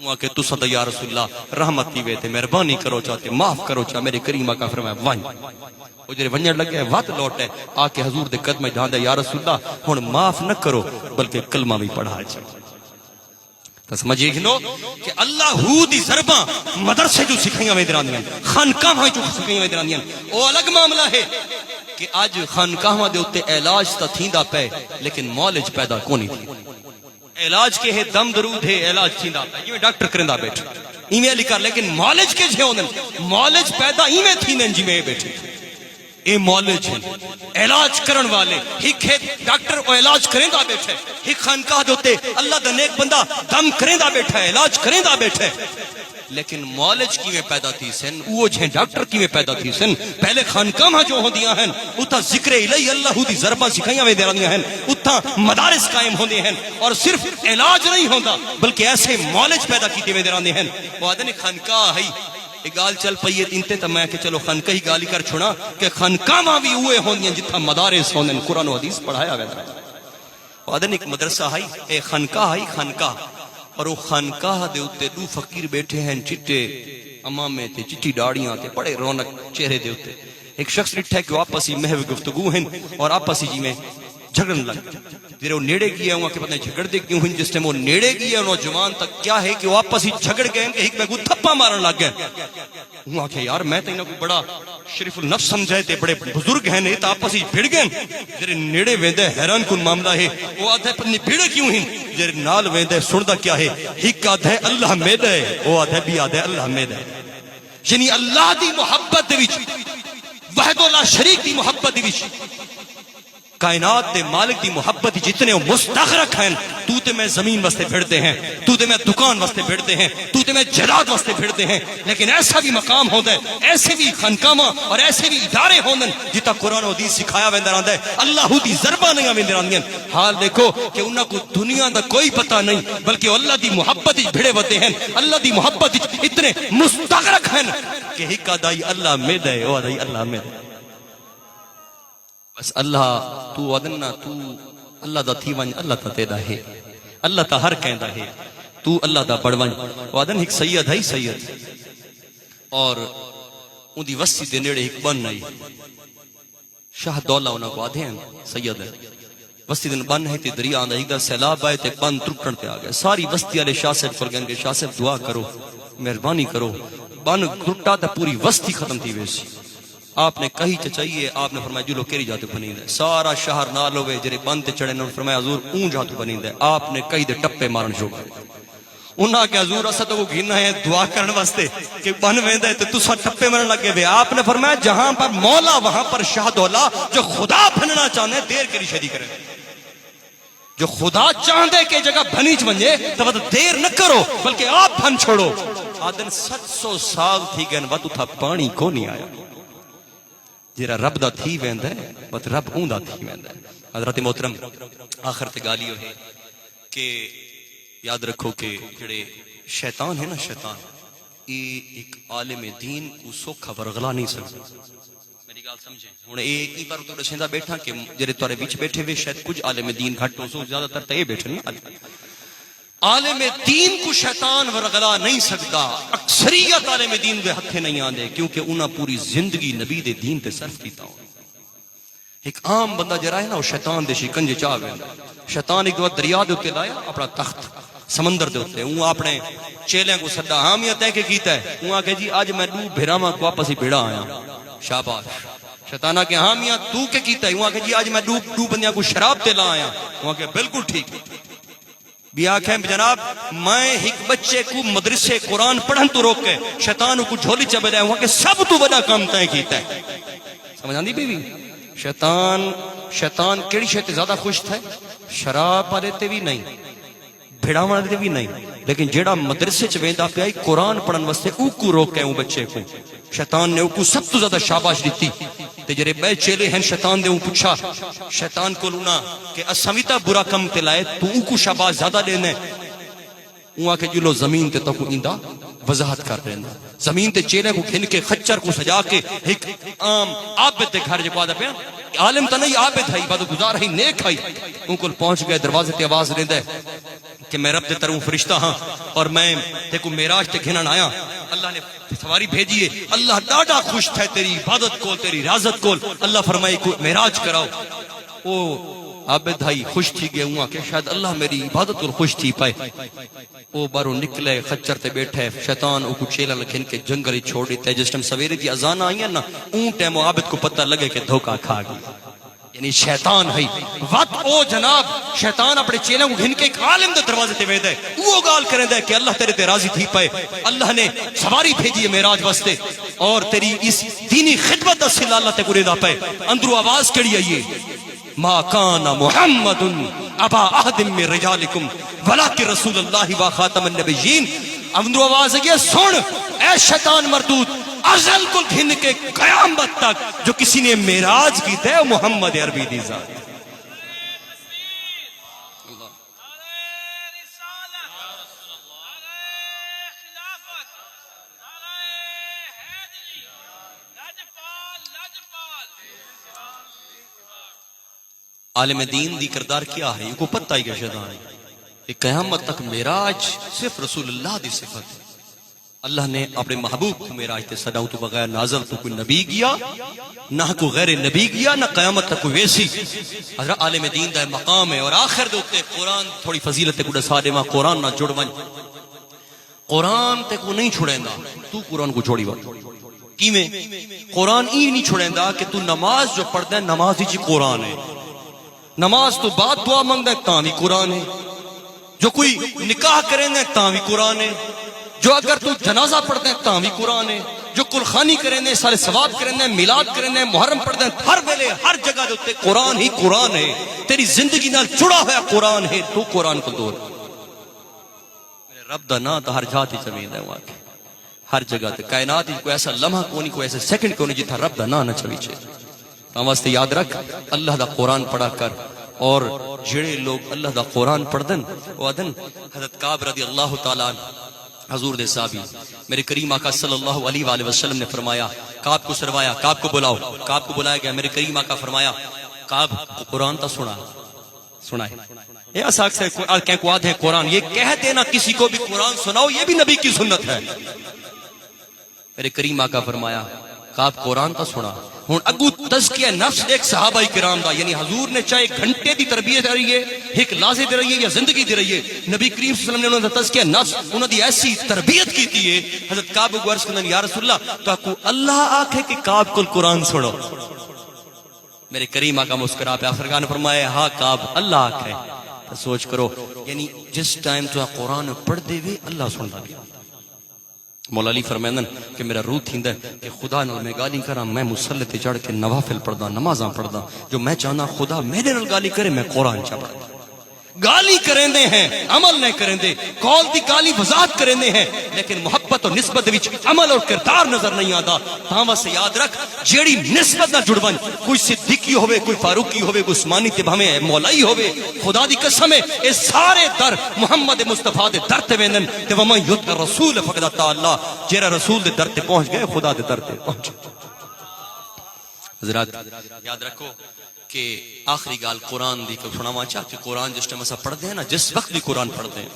وہاں کہ تو صدا یا رسول اللہ رحمت کی ویتے مہربانی کرو چاہتے معاف کرو چاہ. میرے کریم آقا فرمائے وائن وہ جرے ونجر لگے وات لوٹے آ کے حضور دے قدمے جہاں دے یا رسول اللہ ہن معاف نہ کرو بلکہ کلمہ بھی پڑھا چاہیے. تو سمجھے گھنو کہ اللہ دی ضرباں مدرسے جو سکھائیاں میں دران دیاں خانقاہ میں جو سکھائیاں میں دران دیاں وہ الگ معاملہ ہے کہ آج خانقاہ دے ہوتے علاج تا تھیندا پے لیکن مولج پیدا کونی تھی. علاج کے ہے دم درود ہے علاج تھیندا پے یہ ڈاکٹر کرندا بیٹھ ایویں علی کر لیکن مالج کے جے ہوندن مالج پیدا ایویں تھیندن جی میں بیٹھے اے مالج ہیں علاج کرن والے ہک ڈاکٹر او علاج کریندا بیٹھے ہک خانقاہ دے اوتے اللہ دا نیک بندہ دم کریندا بیٹھا ہے علاج کریندا بیٹھا ہے لیکن مالج کیویں پیدا تھی سن وہ جے ڈاکٹر کیویں پیدا تھی سن پہلے خانقاہ جو ہوندیاں ہیں اتھا ذکر الہی اللہ دی ضرباں سکھائیاں وے دیندیاں ہیں اتھا مدارس قائم ہوندے ہیں اور صرف علاج نہیں ہوندا بلکہ ایسے مالج پیدا کیتے وے دیندے ہیں وہ آدھے خانقاہ ہے ایک گال چل پئی ہے انتے تے میں کہ چلو خانقاہ ہی گالی کر چھوڑا کہ خانقاہ بھی ہوئے ہوندیاں جتھا مدارس ہوندے قرآن و حدیث پڑھایا ویندا وہ آدھے ایک مدرسہ ہے اے خانقاہ ہے خانقاہ اور وہ خانقاہ دے اتے دو فقیر بیٹھے ہیں چٹے امامے تے چٹی ڈاڑیاں تے بڑے رونق چہرے دے اتے ایک شخص ڈٹھا ہے کہ وہ آپس ہی محو گفتگو ہیں اور آپس ہی جی میں جھگڑن لگ پھر وہ نیڑے گیا ہوں کہ پتہ نہیں جھگڑ دے کیوں ہیں جس ٹائم وہ نیڑے گیا نوجوان تک کیا ہے کہ وہ آپس ہی جھگڑ گئے کہ ایک میں کو تھپا مارن لگ گئے وہ آکھے یار میں تے انہاں کو بڑا شریف النفس سمجھائے تے بڑے بزرگ ہیں یہ تو آپس ہی بھڑ گئے جڑے نیڑے ویندے حیران کن معاملہ ہے وہ آدھے پتہ نہیں بھڑے کیوں ہیں جڑے نال ویندے سندا کیا ہے ہک آدھے اللہ میڈ ہے وہ آدھے بھی آدھے اللہ میڈ ہے یعنی اللہ دی محبت دے وچ وحدہ لا شریک دی محبت دے وچ کائنات دے مالک دی محبت جتنے مستغرق ہیں تو تے میں زمین واسطے بھیڑتے ہیں تو تے میں دکان واسطے بھیڑتے ہیں تو تے میں جائیداد واسطے بھیڑتے ہیں لیکن ایسا بھی مقام ہوتا ہے ایسے بھی خانقاہاں اور ایسے بھی ادارے ہوندن جتا قرآن و حدیث سکھایا ویندا رہندا ہے اللہ دی ضرباں نہیں ویندے رہندیاں حال دیکھو کہ انہاں کو دنیا دا کوئی پتہ نہیں بلکہ اللہ دی محبت وچ بھڑے وتے ہیں اللہ دی محبت وچ اتنے مستغرق ہیں کہ ہکا دائی اللہ مید ہے او دائی اللہ مید بس اللہ تو ودنا تو اللہ دا تھی ون اللہ تا تیدا ہے اللہ تا ہر کہندا ہے تو اللہ دا پڑھ ون ودن ایک سید ہے سید اور ان دی وستی دے نیڑے ایک بن آئی شاہ دولہ انہاں کو آدھے ہیں سید ہے وستی دن بن ہے تے دریا آندہ ایک دا سیلاب آئے تے بن ترکن تے آگئے ساری وستی والے شاہ صاحب پر گئے شاہ صاحب دعا کرو مہربانی کرو بن ترکتا تے پوری وستی ختم تھی ویسی آپ نے کہی چاہیے آپ نے فرمایا جو لوگ کیری جاتو بنید ہے سارا شہر نال ہوئے جرے بند چڑھے نے فرمایا حضور اون جاتو بنید ہے آپ نے کہی دے ٹپے مارن شروع کر انہاں کہ حضور اسا تو وہ گھنا ہے دعا کرن واسطے کہ بن ویندا ہے تے تساں ٹپے مارن لگے ہوئے آپ نے فرمایا جہاں پر مولا وہاں پر شاہ دولا جو خدا بننا چاہنے دیر کری شدی کرے جو خدا چاہندے کہ جگہ بنیچ بنجے تو دیر نہ کرو بلکہ آپ بن چھوڑو آدن 700 سال تھی گئن وقت تھا پانی کو نہیں آیا جیرا رب دا تھی ویندا ہے بس رب اون دا تھی ویندا ہے حضرت محترم آخر تے گالی ہوئے کہ یاد رکھو کہ جڑے شیطان ہے نا شیطان یہ ایک عالم دین کو سوکھا ورغلا نہیں سکتا میری گال سمجھے ہن ایک ہی پر تو دسیندا بیٹھا کہ جڑے تورے وچ بیٹھے ہوئے شاید کچھ عالم دین گھٹ ہو سو زیادہ تر تے یہ بیٹھے نا عالم دین کو شیطان ورغلا نہیں سکتا اکثریت عالم دین دے ہتھے نہیں آندے کیونکہ انہاں پوری زندگی نبی دے دین تے صرف کیتا ہو ایک عام بندہ جرا ہے نا وہ شیطان دے شکنجے چاہ گیا شیطان ایک دو دریا دے اوتے لایا اپنا تخت سمندر دے اوتے اون اپنے چیلیاں کو سدا حامیت تے کہ کیتا ہے اون آ کہ جی اج میں دو بھراواں کو واپس ہی بھیڑا آیا شاباش شیطانہ کہ حامیاں تو کہ کیتا ہے اون آ کہ جی اج میں دو بندیاں کو شراب تے لا آیا اون کہ بالکل ٹھیک بھی آکھیں جناب میں ایک بچے کو مدرسے قرآن پڑھن تو روک کے شیطان کو جھولی چبے دے ہوا کہ سب تو بڑا کام تائیں کیتا ہے سمجھ آندی بیوی شیطان کیڑی شے تے زیادہ خوش تھا شراب والے تے بھی نہیں بھیڑا والے تے بھی نہیں لیکن جیڑا مدرسے چ ویندا پیا قرآن پڑھن واسطے او کو روک کے او بچے کو شیطان نے او کو سب تو زیادہ شاباش دتی تے جڑے بے چیلے ہیں شیطان دے او پوچھا شیطان کو لونا کہ اسمیتا برا کم تے لائے تو او کو شاباش زیادہ دینے او کہ جلو زمین تے تو کو ایندا وضاحت کر رہندا زمین تے چیلے کو گھن کے خچر کو سجا کے ایک عام عابد دے گھر جو آدا پیا عالم تا نہیں عابد ہے عبادت گزار ہے نیک ہے ان کو پہنچ گئے دروازے تے آواز دیندا ہے کہ میں رب دے طرف فرشتہ ہاں اور میں تے کو معراج تے گھنن آیا اللہ نے سواری بھیجیے اللہ ڈاڈا خوش تھا تیری عبادت کول تیری ریاضت کول اللہ فرمائی کو معراج کراؤ او عابد بھائی خوش تھی گئے ہوا کہ شاید اللہ میری عبادت کول خوش تھی پائے او بارو نکلے خچر تے بیٹھے شیطان او کو چیلا لکھن کے جنگل چھوڑ دیتا ہے جس ٹائم سویرے دی اذان آئی نا اون ٹائم عابد کو پتہ لگے کہ دھوکا کھا گئی یعنی شیطان ہے وقت او جناب شیطان اپنے چیلوں کو گھن کے ایک عالم دے دروازے تے ویدا ہے وہ گال کریندا ہے کہ اللہ تیرے تے راضی تھی پئے اللہ نے سواری بھیجی ہے معراج واسطے اور تیری اس دینی خدمت دا صلہ اللہ تے پورے دا پئے اندروں آواز کیڑی آئی ہے ما کان محمد ابا احد من رجالکم ولکن رسول اللہ و خاتم النبیین اندروں آواز ہے سن اے شیطان مردود ازل کو گھن کے قیامت تک جو کسی نے معراج کی تے محمد عربی دی ذات عالم دین دی کردار کیا ہے یہ کو پتہ ہی کہ شیطان ہے کہ قیامت تک معراج صرف رسول اللہ دی صفت ہے اللہ نے اپنے محبوب کو معراج تے صداؤں تو بغیر نازل تو کوئی نبی گیا نہ کوئی غیر نبی گیا نہ قیامت تک کوئی ویسی حضرت عالم دین دا مقام ہے اور آخر دے اتے قرآن تھوڑی فضیلت کو دسا دے ماں قرآن نہ جڑ ون قرآن تے کو نہیں چھوڑیندا تو قرآن کو چھوڑی ون کیویں قرآن ای نہیں چھوڑیندا کہ تو نماز جو پڑھدا ہے نماز ہی قرآن ہے نماز تو بعد دعا منگدا ہے تاں بھی قرآن ہے جو کوئی نکاح کریندا ہے تاں بھی قرآن ہے جو اگر تو جنازہ پڑھتے ہیں تاں بھی قرآن ہے جو قرخانی کریں سارے ثواب کریں میلاد کریں محرم پڑھتے ہیں ہر ویلے ہر جگہ دے اوتے قرآن ہی قرآن ہے تیری زندگی نال جڑا ہوا قرآن ہے تو قرآن کو دور میرے رب دا نا تو ہر جات ہی چویندا ہے وہاں ہر جگہ تے کائنات ہی کوئی ایسا لمحہ کونی کوئی ایسا سیکنڈ کونی جتھا رب دا نا نہ چویچے تاں واسطے یاد رکھ اللہ دا قرآن پڑھا کر اور جڑے لوگ اللہ دا قرآن پڑھدن وہ ادن حضرت کعب رضی اللہ تعالیٰ حضور دے صحابی میرے کریم آقا صلی اللہ علیہ وآلہ وسلم نے فرمایا کعب کو سروایا کعب کو بلاؤ کعب کو بلایا گیا میرے کریم آقا فرمایا کعب قرآن تا سنائے یہ اساق سے کہیں کو آدھ ہے قرآن یہ کہہ دینا کسی کو بھی قرآن سناؤ یہ بھی نبی کی سنت ہے میرے کریم آقا فرمایا کعب قرآن تا سنا ہون اگو تزکیہ نفس ایک صحابہ کرام دا یعنی حضور نے چاہے گھنٹے دی تربیت دے رہی ہے ایک لازے دے رہی ہے یا زندگی دے رہی ہے نبی کریم صلی اللہ علیہ وسلم نے انہوں نے تزکیہ نفس انہوں دی ایسی تربیت کی تھی ہے حضرت کعب کو عرض کرنا یا رسول اللہ تو آپ کو اللہ آکھے کہ کعب کو قرآن سنو میرے کریم آقا مسکرا پہ آخر نے فرمایا ہاں کعب اللہ آکھے تو سوچ کرو یعنی جس ٹائم تو قرآن پڑھ دے وے اللہ سن لگے مولا علی فرمائندن کہ میرا روح تھیندا ہے کہ خدا نال میں گالی کراں میں مصلی تے چڑھ کے نوافل پڑھدا نمازاں پڑھدا جو میں چاہنا خدا میرے نال گالی کرے میں قرآن چا پڑھدا گالی کریندے ہیں عمل نہیں کریندے قول دی گالی وضاحت کریندے ہیں لیکن محبت اور نسبت وچ عمل اور کردار نظر نہیں آتا تاں واسطے یاد رکھ جیڑی نسبت نہ جڑون کوئی صدیقی ہوے کوئی فاروقی ہوے کوئی عثمانی تے بھاویں مولائی ہوے خدا دی قسم ہے اے سارے در محمد مصطفی دے در تے ویندن تے ومن یت رسول فقد اطاع اللہ جیڑا رسول دے در تے پہنچ گئے خدا دے در تے پہنچ حضرات یاد رکھو کہ آخری گال قرآن دی کو سناواں چاہ کہ قرآن جس ٹائم اسا پڑھتے ہیں نا جس وقت بھی قرآن پڑھتے ہیں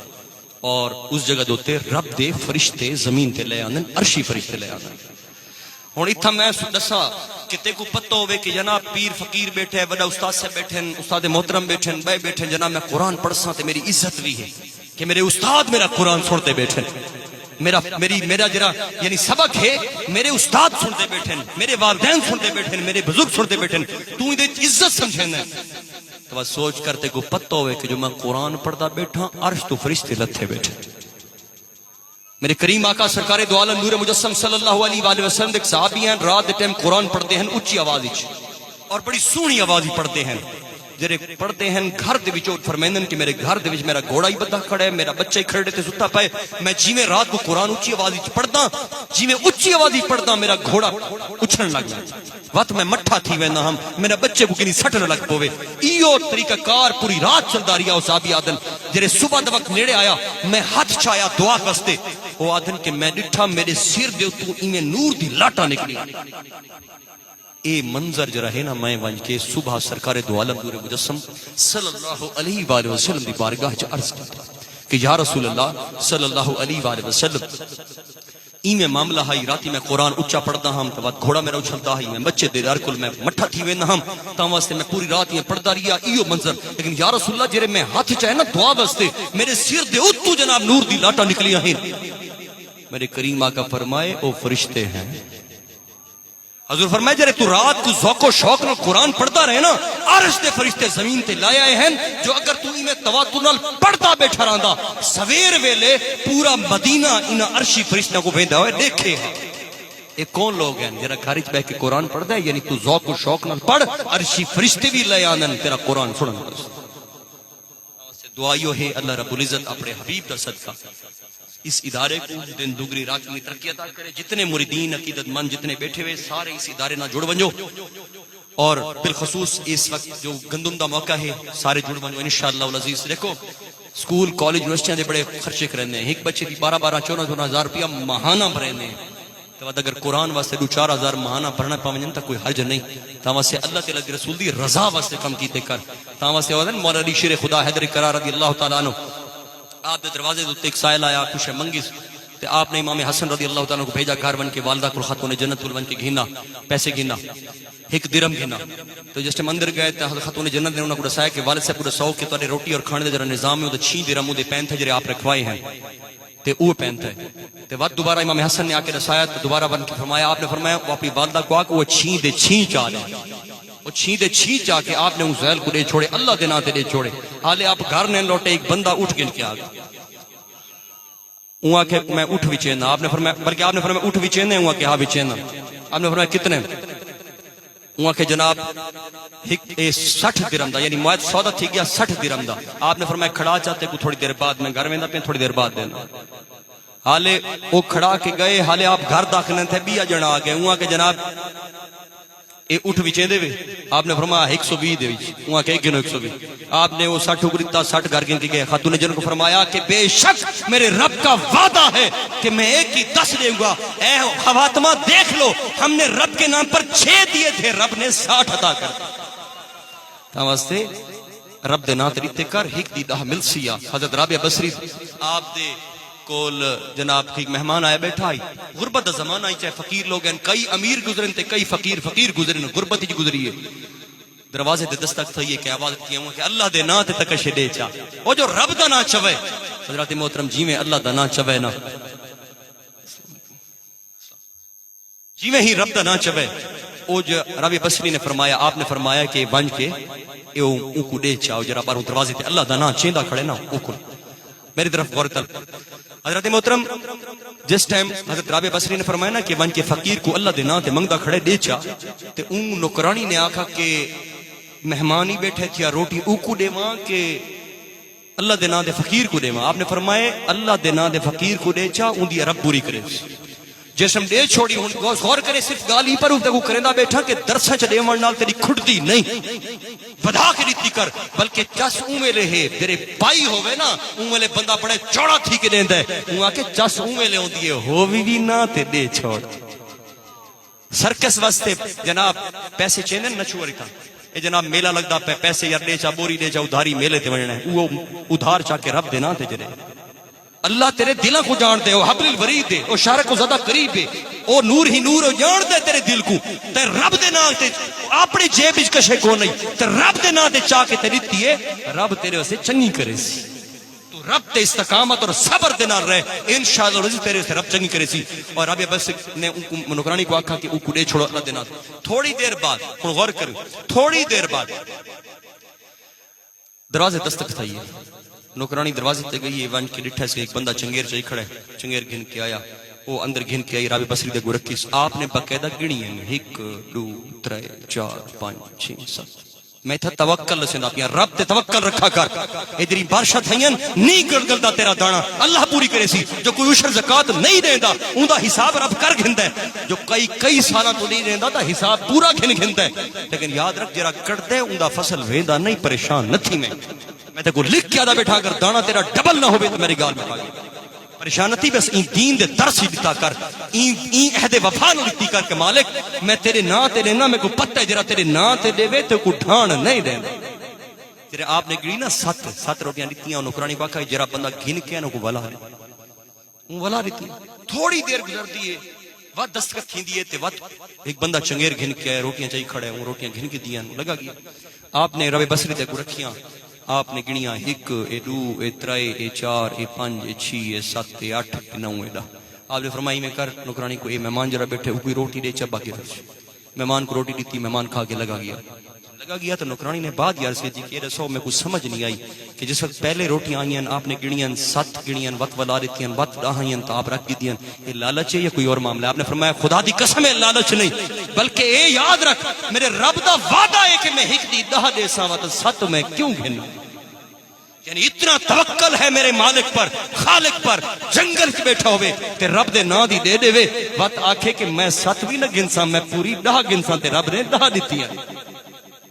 اور اس جگہ دوتے رب دے فرشتے زمین تے لے آندن عرشی فرشتے لے آندن ہن ایتھا میں دسا کہ تے کو پتہ ہوے کہ جناب پیر فقیر بیٹھے بڑا استاد سے بیٹھے استاد محترم بیٹھے بے بیٹھے جناب میں قرآن پڑھساں تے میری عزت بھی ہے کہ میرے استاد میرا قرآن سنتے بیٹھے میرا جرا یعنی سبق ہے میرے استاد سنتے بیٹھے میرے والدین سنتے بیٹھے میرے بزرگ سنتے بیٹھے تو انہیں عزت سمجھے نا تو بس سوچ کرتے کو پتہ ہوئے کہ جو میں قرآن پڑھتا بیٹھا عرش تو فرشتے لتھے بیٹھے میرے کریم آقا سرکار دو عالم نور مجسم صلی اللہ علیہ وآلہ وسلم ایک صحابی ہیں رات دے ٹائم قرآن پڑھتے ہیں اچھی آواز اور بڑی سونی آواز پڑھتے ہیں جڑے پڑھتے ہیں گھر دے وچ فرمائندن کہ میرے گھر دے وچ میرا گھوڑا ہی بدھا کھڑا ہے میرا بچہ ہی کھڑے تے ستا پئے میں جیویں رات کو قرآن اونچی آواز وچ پڑھدا جیویں اونچی آواز وچ پڑھدا میرا گھوڑا اچھلن لگ جائے وقت میں مٹھا تھی وینا ہم میرا بچے کو کنی سٹ نہ لگ پوے ایو طریقہ کار پوری رات چلدا رہیا او صحابی آدن جڑے صبح دے وقت نیڑے آیا میں ہاتھ چھایا دعا واسطے او آدن کہ میں ڈٹھا میرے سر دے تو ایویں نور دی لاٹا نکلی اے منظر جرا ہے نا میں ونج کے صبح سرکار دو عالم نور مجسم صلی اللہ علیہ وآلہ وسلم دی بارگاہ چ عرض کیتا کہ یا رسول اللہ صلی اللہ علیہ وآلہ وسلم ایویں معاملہ ہے راتی میں قرآن اچا پڑھدا ہم تو بعد گھوڑا میرا اچھلدا ہے میں بچے دے دار کول میں مٹھا تھی وینا ہم تاں واسطے میں پوری رات یہ پڑھدا رہیا ایو منظر لیکن یا رسول اللہ جڑے میں ہاتھ چاہے نا دعا واسطے میرے سر دے اتو جناب نور دی لاٹا نکلی ہیں میرے کریم آقا فرمائے او فرشتے ہیں حضور فرمایا جرے تو رات کو ذوق و شوق نال قرآن پڑھتا رہے نا، عرش دے فرشتے زمین تے لائے آئے ہیں جو اگر تو انہیں تواتر نال پڑھتا بیٹھا رہندا سویر ویلے پورا مدینہ انہاں عرشی فرشتوں کو ویندا ہوئے دیکھے ہاں۔ یہ کون لوگ ہیں جرا گھر وچ بیٹھ کے قرآن پڑھدا ہے؟ یعنی تو ذوق و شوق نال پڑھ، عرشی فرشتے بھی لے آندن تیرا قرآن سنن واسطے۔ دعائیو ہے اللہ رب العزت اپنے حبیب دا صدقہ اس ادارے کو دن دگری رات میں ترقی عطا کرے۔ جتنے مریدین عقیدت مند جتنے بیٹھے ہوئے سارے اس ادارے نہ جڑ ونجو، اور بالخصوص اس وقت جو گندم دا موقع ہے سارے جڑ ونجو انشاءاللہ العزیز۔ دیکھو سکول کالج یونیورسٹیاں دے بڑے خرچے کرنے ہیں، ایک بچے دی 12-14 ہزار روپیہ ماہانہ بھرنے ہیں، تو اگر قرآن واسطے 4,000 ماہانہ بھرنا پاون تا کوئی حرج نہیں، تا واسطے اللہ تعالی رسول دی رضا واسطے کم کیتے کر۔ تا واسطے مولا علی شیر خدا حیدر کرار رضی اللہ تعالیٰ عنہ آپ دے دروازے دے ایک سائل آیا کچھ منگی تے آپ نے امام حسن رضی اللہ تعالیٰ کو بھیجا گھر بن کے والدہ کو خاتون جنت ول بن کے گھینا پیسے گھینا 1 درہم گھینا۔ تو جس ٹائم اندر گئے تے خاتون جنت نے انہوں کو دسایا کہ والد صاحب کو دساؤ کہ تہاڈے روٹی اور کھانے دے جڑا نظام ہے او 6 درہم دے پین تھے جڑے آپ رکھوائے ہیں تے وہ پین تھے تے وقت دوبارہ امام حسن نے آ کے دسایا تو دوبارہ بن کے فرمایا، آپ نے فرمایا وہ اپنی والدہ کو آ کے وہ 6 دے 6 چا لے، وہ 6 دے 6 چا کے آپ نے اس زیل کو دے چھوڑے، اللہ دے نا تے دے چھوڑے۔ حالے آپ گھر نے لوٹے ایک بندہ اٹھ گن کے آ گیا، وہاں کہ میں اٹھ بھی چینا، آپ نے فرمایا بلکہ آپ نے فرمایا اٹھ بھی چینا، وہاں کہ ہاں بھی چینا۔ آپ نے فرمایا کتنے؟ وہاں کہ جناب 60 درہم دا، یعنی معاہد سودا تھی گیا 60 درہم دا۔ آپ نے فرمایا کھڑا چاہتے کو تھوڑی دیر بعد میں گھر ویندا پہ تھوڑی دیر بعد دینا۔ حالے وہ کھڑا کے گئے، حالے آپ گھر داخل تھے بیا جنا آ گئے، وہاں کہ جناب اے اٹھ بھی چیندے وے۔ آپ نے فرمایا 120 دے وچ، وہاں کہ گنو 120۔ آپ نے وہ 60 اگرتا 60 گھر گن کے گئے۔ خاتون جن کو فرمایا کہ بے شک میرے رب کا وعدہ ہے کہ میں ایک ہی 10 دوں گا۔ اے خواتمہ دیکھ لو، ہم نے رب کے نام پر 6 دیے تھے، رب نے 60 عطا کر دیا۔ تا واسطے رب دے نا طریقے کر ایک دی 10 مل سیا۔ حضرت رابعہ بصری آپ دے کول جناب ایک مہمان آیا بیٹھا ہی، غربت دا زمانہ ہی، چاہے فقیر لوگ ہیں، کئی امیر گزرن تے کئی فقیر گزرن، غربت ہی گزری ہے۔ دروازے تے دستک تھئی کہ آواز کی ہوں کہ اللہ دے نا تے تکش دے چا، او جو رب دا نا چوے حضرات محترم جی میں اللہ دا نا چوے نا، جی میں ہی رب دا نا چوے۔ او جو رابعہ بصری نے فرمایا، آپ نے فرمایا کہ ونج کے اے کو دے چاؤ جرا باروں دروازے تے اللہ دا نا چیندا کھڑے نا او کو میری طرف غور کر۔ حضرت محترم جس ٹائم حضرت رابعہ بصری نے فرمایا نا کہ ون کے فقیر کو اللہ دے نا تے منگدا کھڑے دے چا، تے اون نوکرانی نے آکھا کہ مہمان ہی بیٹھے تھیا روٹی او کو دیواں کہ اللہ دے نا دے فقیر کو دیواں۔ آپ نے فرمایا اللہ دے نا دے فقیر کو دے چا، اون دی رب پوری کرے۔ جسم دے چھوڑی ہوں غور کرے، صرف گال ہی پر ہوں کو کرندا بیٹھا کہ درساں چ دیوان نال تیری کھڑدی نہیں بدا کے دیتی کر، بلکہ چس اون ویلے ہے تیرے پائی ہوے نا اون ویلے بندہ بڑے چوڑا تھی کے دیندا ہے، اون آ کے چس اون ویلے ہوندی ہے ہو بھی نہ تے دے چھوڑ۔ سرکس واسطے جناب پیسے چیندے نچوڑی کا اے جناب میلہ لگدا پے پیسے یار دے چا بوری دے چا ادھاری میلے تے وڑنا ہے، وہ ادھار چا کے رب دے نا تے جڑے اللہ تیرے دلوں کو جان دے، او حبل الورید دے، او شارع کو زیادہ قریب ہے، او نور ہی نور جان دے تیرے دل کو، تے رب دے نام تے اپنی جیب وچ کشے کو نہیں، تے رب دے نام تے چاہ کے تے دتی ہے رب تیرے واسطے چنگی کرے سی۔ تو رب تے استقامت اور صبر دے نال رہ، انشاءاللہ رضی تیرے سے رب چنگی کرے سی۔ اور رابعہ بصری نے نوکرانی کو آکھا کہ او کو دے چھوڑو اللہ دے نام۔ تھوڑی دیر بعد ہن غور کرو، تھوڑی دیر بعد دروازے دستک تھئی ہے، نوکرانی دروازے تے گئی ہے، ون کے ڈٹھا سے ایک بندہ چنگیر چاہی کھڑا ہے، چنگیر گھن کے آیا، وہ اندر گھن کے آئی رابعہ بصری دے گو رکھی۔ آپ نے باقاعدہ گنی ہے 1 2 3 4 5 6 7۔ میں تھا توکل سے نہ رب تے توکل رکھا کر، ادھری بارشاں تھیاں نہیں گلگلدا تیرا دانا اللہ پوری کرے سی۔ جو کوئی عشر زکات نہیں دیندا اوندا حساب رب کر گھندا ہے، جو کئی سالاں تو نہیں دیندا تا حساب پورا گھندا ہے۔ لیکن یاد رکھ جڑا کٹدا ہے اوندا فصل ویندا نہیں، پریشان نہ تھی میں تے کو لکھ کے آدھا بیٹھا اگر دانا تیرا ڈبل نہ ہوئے تو میری گال میں پاگی پریشان تھی، بس این دین دے درس ہی دیتا کر، این عہد وفا نو لکھتی کر کہ مالک میں تیرے نا تیرے نا میں کو پتہ ہے جرا تیرے نا تے دے وے تو کو ڈھان نہیں دیں تیرے۔ آپ نے گڑی نا 7 روٹیاں دیتیاں، نوکرانی باکھا جرا بندہ گھن کے انہوں کو ولا دیتی۔ تھوڑی دیر گزرتی ہے، وقت دستخط تھیندی ہے تے وقت ایک بندہ چنگیر گھن کے روٹیاں چاہی کھڑے ہیں، روٹیاں گھن کے دیاں لگا گیا۔ آپ نے رابعہ بصری تے کو رکھیاں، آپ نے گنیاں 1 2 3 4 5 6 7 8 9 10۔ آپ نے فرمائی میں کر نوکرانی کو اے مہمان جرا بیٹھے کوئی روٹی دے چا باقی رکھ مہمان کو روٹی دی تھی، مہمان کھا کے لگا گیا تو نوکرانی نے بعد یار سے کہ رسو میں کچھ سمجھ نہیں آئی کہ جس وقت پہلے روٹیاں آئیں آپ نے گنیاں 7 گنیاں وقت ولا دیتی ہیں وقت ڈاہائیں تو آپ رکھ دیتی ہیں، یہ لالچ ہے یا کوئی اور معاملہ؟ آپ نے فرمایا خدا دی قسم ہے لالچ نہیں، بلکہ اے یاد رکھ میرے رب دا وعدہ ہے کہ میں ہک دی 10 دے ساں تو 7 میں کیوں گھن، یعنی اتنا توکل ہے میرے مالک پر، خالق پر، جنگل چ بیٹھا ہوئے تے رب دے نا دی دے دے وے وقت آکھے کہ میں 7 بھی نہ گنساں میں پوری 10 گنساں تے رب نے 10 دیتی ہیں۔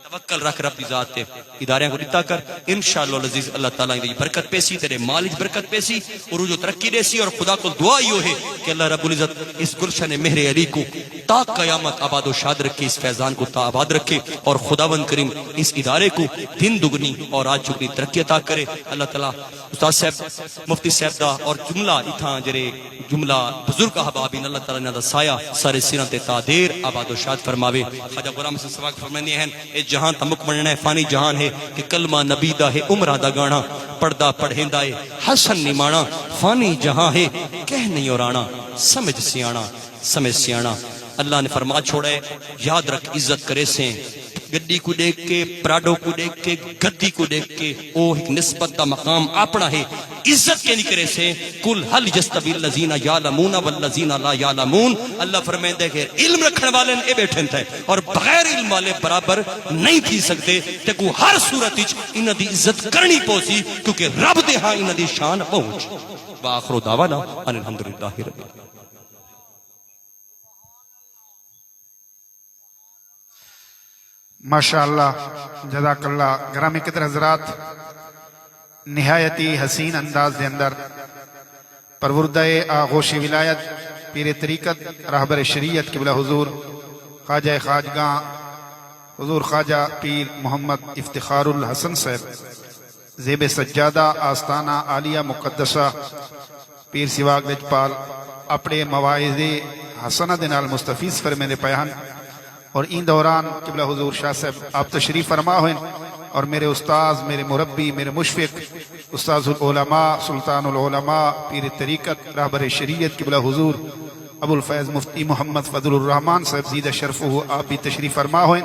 توکل رکھ رب دی ذات تے، اداریاں کو دیتا کر، انشاءاللہ العزیز اللہ تعالیٰ دی برکت پیسی، تیرے مال وچ برکت پیسی، عروج و ترقی دیسی، اور خدا کو دعا ہی ہے کہ اللہ رب العزت اس گلشن مہر علی کو تا قیامت آباد و شاد رکھے، اس فیضان کو تا آباد رکھے، اور خداوند کریم اس ادارے کو دن دگنی اور رات چگنی ترقی عطا کرے۔ اللہ تعالیٰ استاد صاحب مفتی صاحب دا اور جملہ اتھاں جڑے جملہ بزرگ احبابین اللہ تعالیٰ نے دا سایہ سارے سروں تے تادیر آباد و شاد فرماوے۔ خواجہ غلام حسن سواگ فرماندے ہیں اے جہاں تمک بننا ہے فانی جہان ہے کہ کلمہ نبی دا ہے عمرہ دا گانا، پردہ پڑھیندا ہے حسن نمانا، فانی جہاں ہے کہہ نہیں اور آنا، سمجھ سیانا۔ اللہ نے فرما چھوڑا ہے یاد رکھ عزت کرے سے گڈی کو دیکھ کے، پراڈو کو دیکھ کے، گدی کو دیکھ کے، او ایک نسبت دا مقام اپنا ہے، عزت کے نہیں کرے سے کل حل یستوی الذین یعلمون والذین لا یعلمون۔ اللہ فرمائے کہ علم رکھنے والے اے بیٹھے تھے اور بغیر علم والے برابر نہیں تھی سکتے، تے کو ہر صورت وچ انہاں دی عزت کرنی پوسی کیونکہ رب دے ہاں انہاں دی شان پہنچ۔ واخر دعوانا ان الحمدللہ رب العالمین۔ ماشاءاللہ جزاک اللہ۔ گرامی قدر حضرات، نہایتی حسین انداز دے اندر پروردہ آغوش ولایت پیر طریقت راہبر شریعت قبلہ حضور خواجہ خواجگاں حضور خواجہ پیر محمد افتخار الحسن صاحب زیب سجادہ آستانہ عالیہ مقدسہ پیر سواگ لجپال اپنے مواعظ حسنہ دے نال مستفیض فرمیندے پیان، اور این دوران قبلہ حضور شاہ صاحب آپ تشریف فرما ہوئے، اور میرے استاذ، میرے مربی، میرے مشفق استاذ العلماء سلطان العلماء پیر طریقت راہبر شریعت قبلہ حضور ابو الفیض مفتی محمد فضل الرحمن صاحب زیدہ شرفہ آپ بھی تشریف فرما ہوئے۔